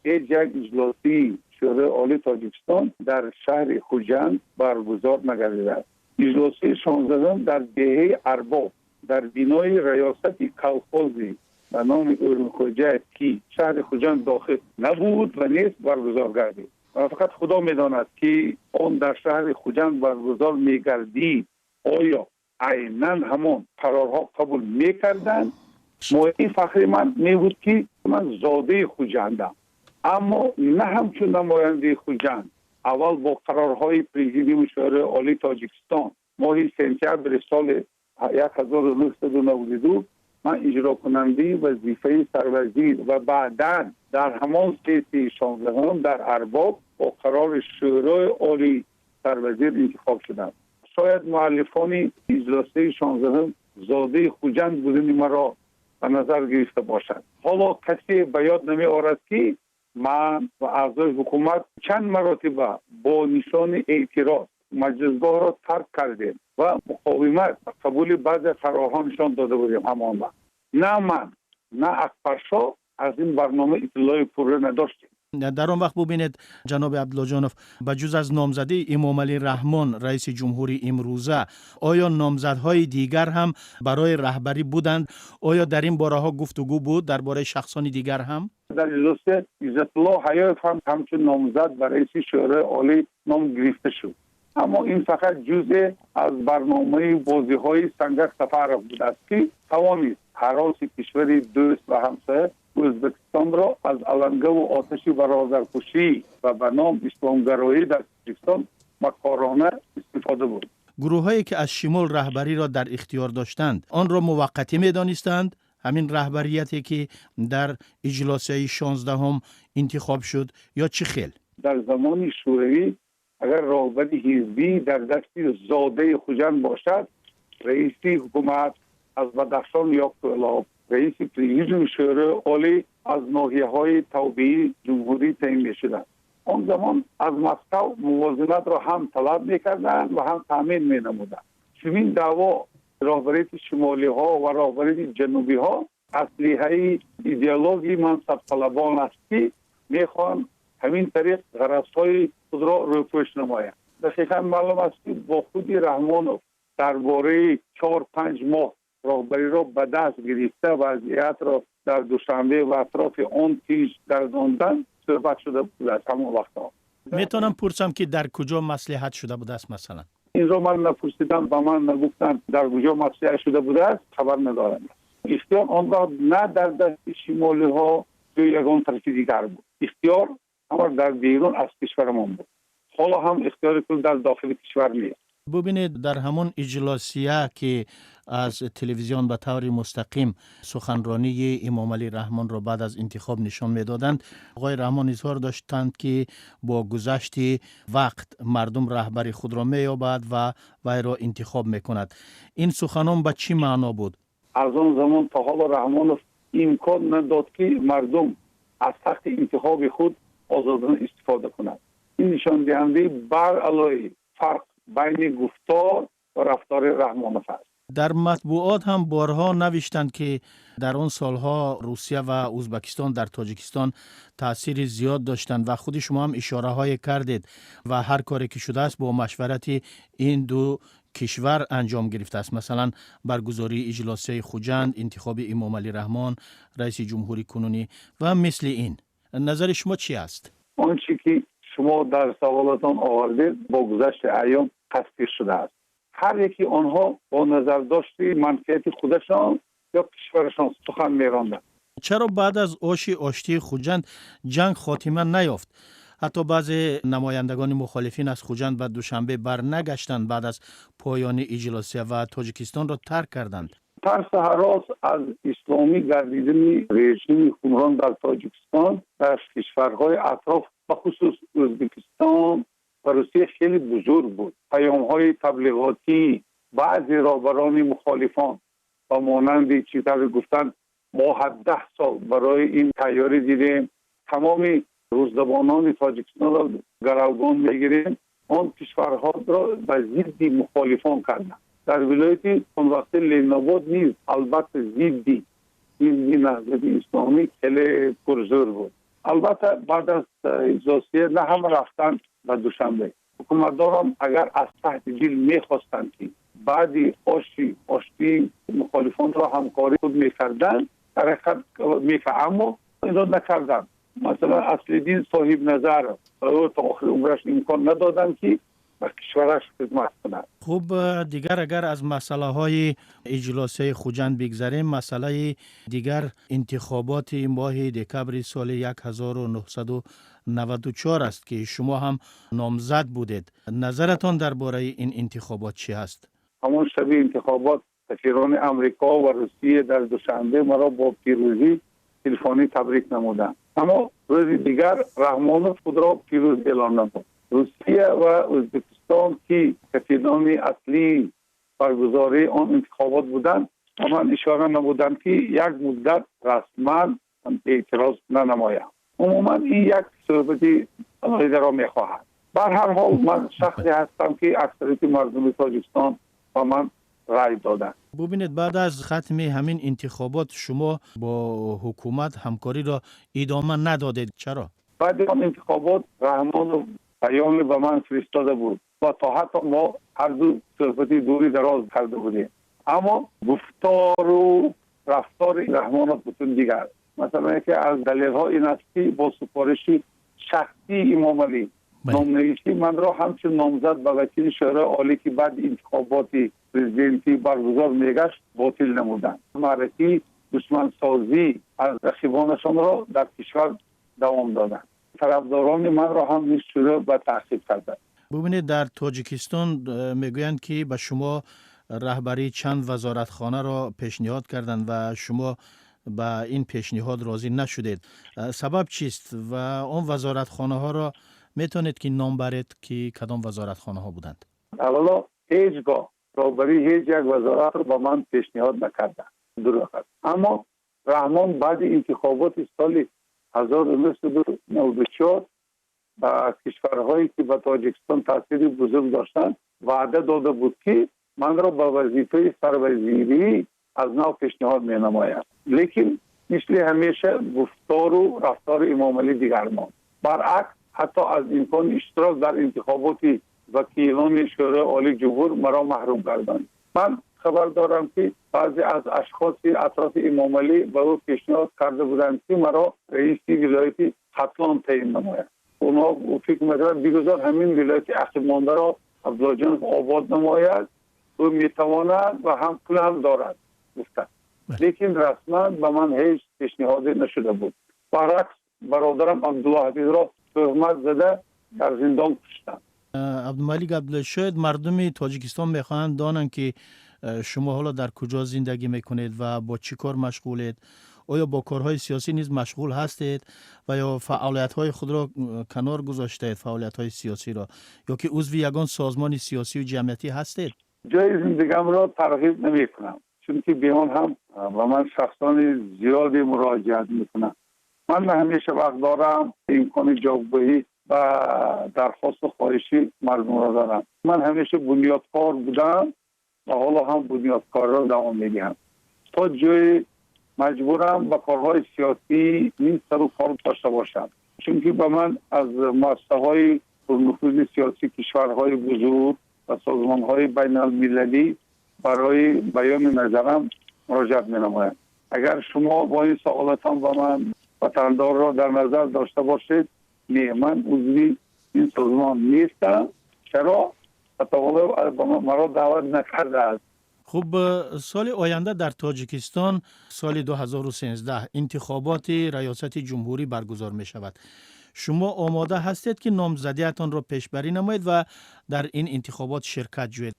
یک اجلاسی شورای عالی تاجیکستان در شهر خوجند برگزار نگردیده است. اجلاسی 16 در دهه ارباب در بینای ریاست کلخوزی به نام اورمخوجه که شهر خوجند داخل نبود و نیست برگزار گردید. و فقط خدا میداند که آن در شهر خوجند برگزار میگردید آیا عیناً همان قرارها قبول میکردند. موضوع فخری من میبود که من زاده خوجندم، اما نه همچون نماینده خوجند. اول با قرارهای پرزیدیوم شورای عالی تاجیکستان ماه سپتامبر سال 1992 من اجرا کننده وظیفه سروزیر و بعداً در همان سیتی 16 در ارباب با قرار شورای عالی سروزیر انتخاب شدم. شاید مؤلفان اجلاسی 16 زاده خوجند بودن مرا به نظر گرفته باشد. حالا کسی به یاد نمی آورد که من و اعضای حکومت چند مرتبه با نشان اعتراض مجلسگاه را ترک کردیم و مقاومت قبول بعض قرارها نشان داده بودیم. همان وقت نه من نه اکبرشاه از این برنامه اطلاع پوره نداشتیم. در آن وقت ببینید جناب عبدالله جانوف، بجز از نامزدی امام علی رحمان رئیس جمهوری امروزه، آیا نامزدهای دیگر هم برای رهبری بودند؟ آیا در این باره‌ها گفتگو بود درباره شخصان دیگر هم؟ در اجلاس عزت الله حیایف هم همچون نامزد برای رئیس شورای عالی نام گرفته شد، اما این فقط جزء از برنامه بازی‌های سنگک سفر بود است که توانست حراس کشور دوست و همسایه ازبکستان را از علنگه و آتش برادرکشی و به نام اسلامگرایی در تاجیکستان مکارانه استفاده بود. گروه‌هایی که از شمال رهبری را در اختیار داشتند آن را موقتی می‌دانستند؟ همین رهبریتی که در اجلاسی 16 هم انتخاب شد یا چه خیل؟ در زمان شوروی اگر رهبری حزبی در دست زاده خوجند باشد، رئیس حکومت از بدخشان یا کلاب، رئیس پریزیدیوم شورای عالی از ناحیه‌های توبه‌ای جمهوری تعیین می‌شدند. آن زمان از مسکو موازنت را هم طلب می‌کردند و هم تامین می‌نمودند. چنین دعوا رهبری شمالی ها و رهبری جنوبی ها اسلحه ایدئولوژی منصب طلبان است که می‌خواهند همین طریق غرض‌های خود را روپوش نمایند. دقیقاً معلوم است که با خود رحمانوف درباره 4-5 ماه رهبری را به دست گرفته وضعیت را در دوشنبه و اطراف آن تیز گرداندن صحبت شده بود از همون وقتها. میتونم پرسم که در کجا مصلحت شده بود است مثلا؟ این را من نپرسیدم و من نگفتم در کجا مصلحت شده بوده است، خبر ندارم. اختیار آن را نه در دست شمالی ها یا یگان طرف دیگر بود. اختیار اما در بیرون از کشورمان بود. حالا هم اختیار کل در داخل کشور نیست. ببینید در همون اجلاسیه که از تلویزیون به طور مستقیم سخنرانی امام علی رحمان را بعد از انتخاب نشان میدادند، آقای رحمان اظهار داشتند که با گذشت وقت مردم رهبری خود را مییابد و وی را انتخاب میکند. این سخنان به چی معنا بود؟ از آن زمان تا حالا رحمانوف امکان نداد که مردم از تخت انتخاب خود آزادانه استفاده کنند. این نشان دهنده بر علیه فرق بین گفتار و رفتار رحمانوف است. در مطبوعات هم بارها نوشتند که در آن سالها روسیه و ازبکستان در تاجیکستان تأثیر زیاد داشتند و خود شما هم اشاره های کردید و هر کاری که شده است با مشورت این دو کشور انجام گرفته است. مثلا برگزاری اجلاسی خوجند، انتخاب امام علی رحمان رئیس جمهوری کنونی و مثل این. نظر شما چی است؟ آنچه که شما در سوالاتان آوردید با گذشت ایام تصدیق شده است. هر یکی آنها با نظر داشتی منفعت خودشان یا کشورشان سخن می‌راندند. چرا بعد از آشتی خوجند جنگ خاتمه نیافت؟ حتی بعضی نمایندگان مخالفین از خوجند و دوشنبه بر نگشتند، بعد از پایان اجلاسی و تاجیکستان را ترک کردند. ترس هراس از اسلامی گردیدن رژیم حکمران در تاجیکستان در کشورهای اطراف و خصوص ازبکستان و روسیه خیلی بزرگ بود. پیام‌های تبلیغاتی بعضی رهبران مخالفان و مانند چیزی گفتن ما 10 سال برای این تیاری دیدیم، تمام روزنامه‌نان تاجیکستان را گروگان می‌گیریم. آن کشورها را به ضد مخالفان کردند. در ولایت وقت لیناباد نیز البته ضد این نهضت اسلامی خیلی پرزور بود. البته بعد از اجلاسی نه هم رفتن به دوشنبه. حکومتداران اگر از تحت دل میخواستند که بعدی آشتی مخالفان را همکاری خود میکردن حرکت میکرد، اما این را نکردن. مثلا اصل‌الدین صاحب نظر تا آخر عمرش امکان ندادن که به کشورش خدمت کند. خوب، دیگر اگر از مسئله های اجلاسی خوجند بگذاریم، مسئله دیگر انتخابات ماه دکبر سال 1994 است که شما هم نامزد بودید. نظرتان درباره این انتخابات چی است؟ همون شب انتخابات سفیران امریکا و روسیه در دوشنبه مرا با پیروزی تلفنی تبریک نمودند، اما روز دیگر رحمانوف خود را پیروز اعلام نمود. روسیه و ازبکستان که کفیلان اصلی برگزاری آن انتخابات بودند و من اشاره نمودم که یک مدت رسما اعتراض ننمایم. عموما این یک صحبتی علیحده را میخواهد. به هر حال من شخصی هستم که اکثریت مردم تاجیکستان و من رای دادند. ببینید، بعد از ختم همین انتخابات شما با حکومت همکاری را ادامه ندادید. چرا؟ بعد آن انتخابات رحمانوف پیامی به من فرستاده بود و تا حتی ما هر دو صحبتی دوری دراز کرده بودیم، اما گفتار و رفتار رحمانوف بسیار دیگر. مثلا یکی از دلیل‌ها این است که با سفارشی شخصی امام علی نامنویسی من را همچون نامزد به وکیل شورای عالی که بعد انتخابات پرزیدنتی برگزار میگشت باطل نمودند. معرفی دشمن سازی از رقیبانشان را در کشور دوام دادند. طرفداران من را هم نیز شروع به تعقیب کردند. ببینید، در تاجیکستان میگویند که به شما رهبری چند وزارتخانه را پیشنهاد کردند و شما به این پیشنهاد راضی نشدید. سبب چیست و اون وزارتخانه ها را میتونید که نام برید که کدام وزارتخانه ها بودند؟ اولا هیچگاه رهبری هیچ یک وزارت را به من پیشنهاد نکردند. درست. اما رحمان بعد انتخابات سال 1994 با کشورهایی که به تاجیکستان تاثیر بزرگ داشتند وعده داده بود که من را به وظیفه سروزیری از نو پیشنهاد می نماید. لیکن مثل همیشه گفتار و رفتار امام علی دیگر ماند. برعکس حتی از امکان اشتراک در انتخابات وکیلان شورای عالی جمهور مرا محروم کردند. من خبر دارم که بعضی از اشخاص اطراف امام علی به او پیشنهاد کرده بودند که مرا رئیس ولایت حتلان تعیین نماید. اونا فکر می‌کردند بگذار همین ولایت عقب مانده را عبدالله جان آباد نماید، او میتواند و هم پول هم دارد گفتند. لیکن رسما به من هیچ پیشنهاد نشده بود. برعکس برادرم عبدالله حفیظ را تهمت زده در زندان کشتند. عبدالملک عبدالله، شاید مردم تاجیکستان میخواهند دانند که شما حالا در کجا زندگی میکنید و با چی کار مشغولید؟ آیا با کارهای سیاسی نیز مشغول هستید و یا فعالیت‌های خود را کنار گذاشتید، فعالیت‌های سیاسی را، یا که عضو یگان سازمان سیاسی و جمعیتی هستید؟ جای زندگیم را ترغیب نمی‌کنم، چون که بیان هم و من شخصان زیادی مراجعت میکنم. من همیشه وقت دارم امکان جوابگویی و درخواست و خواهشی مردم را دارم. من همیشه بنیادکار بودم و حالا هم بنیادکار را دوام میدهم. تا جای مجبورم به کارهای سیاسی نیز سر و کار داشته باشم، چون که به من از مؤسسه‌های پرنفوذ سیاسی کشورهای بزرگ و سازمان‌های بین المللی برای بیان نظرم مراجعت می‌نمایند. اگر شما با این سوالاتم با من وطندار را در نظر داشته باشید، من عضوی این سازمان نیستم. چرا؟ مرا دعوت نکرده است. خب، سال آینده در تاجیکستان سال 2013 انتخابات ریاست جمهوری برگزار می شود. شما آماده هستید که نامزدیتان را پیشبری نمایید و در این انتخابات شرکت جوید؟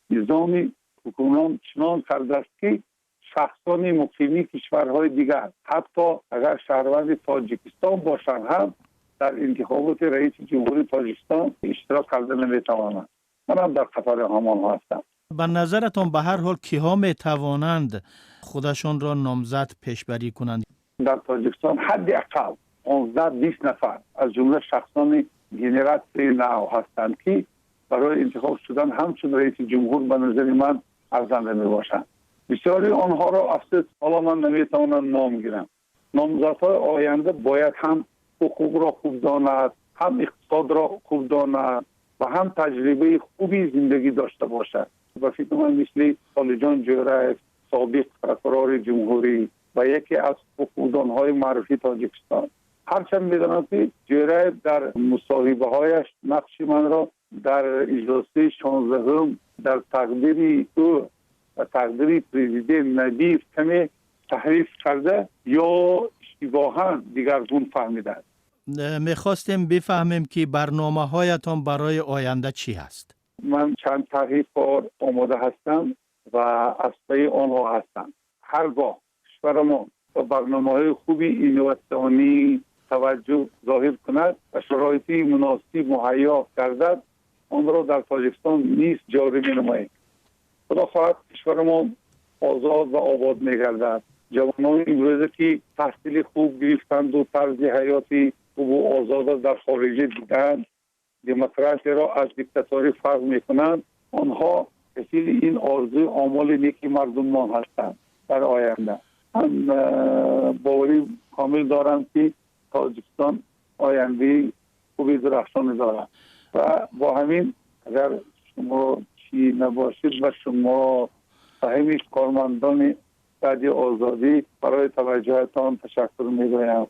نظام حکومت چنان کرده است که شخصان مقیمی کشورهای دیگر حتی اگر شهروند تاجیکستان باشند هم در انتخابات رئیس جمهوری تاجیکستان اشتراک کرده نمیتوانند. من هم در قطار همان هستم. به نظرتان به هر حال کیها می توانند خودشان را نامزد پیشبری کنند؟ در تاجیکستان حداقل 15-20 نفر از جمله شخصان جنراسیون نو هستند که برای انتخاب شدن همچون رئیس جمهور به نظر من ارزنده می باشند. بسیاری آنها را افسوس حالا من نمیتوانم نام گیرم. نامزدهای آینده باید هم حقوق را خوب داند، هم اقتصاد را خوب داند و هم تجربه خوبی زندگی داشته باشد. و فکر من مثل خالجان جورایف، سابق پرکرور جمهوری و یکی از حقوقدانهای معروفی تاجیکستان. هرچند می‌دانم که جورایف در مصاحبه هایش نقش من را در اجلاس 16 در تقدیر او و تقدیر پرزیدنت نبی کمی تحریف کرده یا اشتباهاً دیگرگون فهمیده. میخواستیم بفهمیم که برنامه هایتان برای آینده چی هست؟ من چند تحریف آماده هستم و از پی آنها هستم. هرگاه کشورمان و برنامه‌های خوبی اینوواسیونی توجه ظاهر کند و شرایطی مناسب مهیا گردد، آن را در تاجیکستان نیز جاری می‌نماییم. خدا خواهد کشورمان آزاد و آباد می‌گردد. جوانان امروزه که تحصیل خوب گرفتند و طرز حیاتی خوب و آزاد در خارج دیدند، دموکراسی را از دیکتاتوری فرق می‌کنند، آنها کفیل این آرزوی آمال نیکی مردمان هستند در آینده. من باوری کامل دارم که تاجیکستان آینده خوبی درخشان دارد و با همین اگر شما چی نباشید و شما فهمی کارمندان بعد آزادی برای توجهتان تشکر می‌گویم.